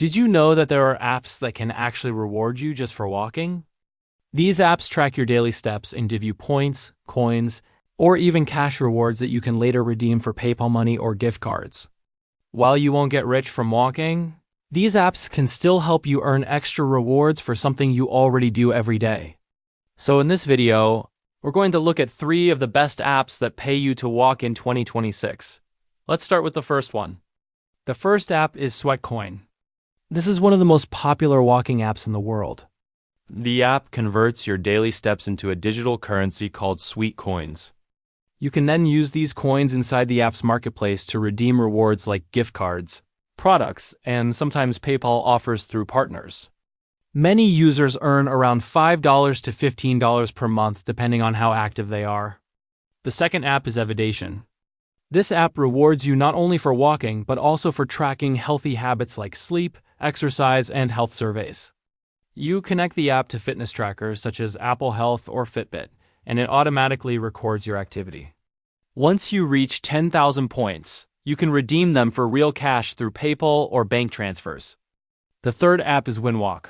Did you know that there are apps that can actually reward you just for walking? These apps track your daily steps and give you points, coins, or even cash rewards that you can later redeem for PayPal money or gift cards. While you won't get rich from walking, these apps can still help you earn extra rewards for something you already do every day. So in this video, we're going to look at 3 of the best apps that pay you to walk in 2026. Let's start with the first one. The first app is Sweatcoin. This is one of the most popular walking apps in the world. The app converts your daily steps into a digital currency called Sweet Coins. You can then use these coins inside the app's marketplace to redeem rewards like gift cards, products, and sometimes PayPal offers through partners. Many users earn around $5 to $15 per month depending on how active they are. The second app is Evidation. This app rewards you not only for walking, but also for tracking healthy habits like sleep, exercise, and health surveys. You connect the app to fitness trackers such as Apple Health or Fitbit, and it automatically records your activity. Once you reach 10,000 points, you can redeem them for real cash through PayPal or bank transfers. The third app is Winwalk.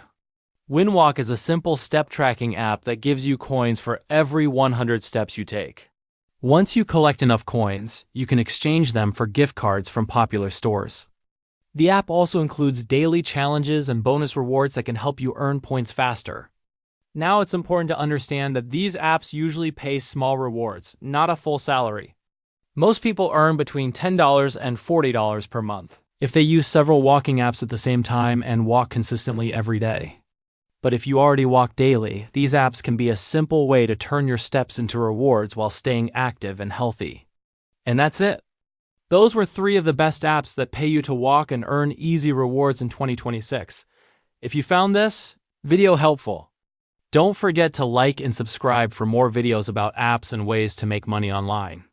Winwalk is a simple step tracking app that gives you coins for every 100 steps you take. Once you collect enough coins, you can exchange them for gift cards from popular stores. The app also includes daily challenges and bonus rewards that can help you earn points faster. Now it's important to understand that these apps usually pay small rewards, not a full salary. Most people earn between $10 and $40 per month if they use several walking apps at the same time and walk consistently every day. But if you already walk daily, these apps can be a simple way to turn your steps into rewards while staying active and healthy. And that's it. Those were 3 of the best apps that pay you to walk and earn easy rewards in 2026. If you found this video helpful, don't forget to like and subscribe for more videos about apps and ways to make money online.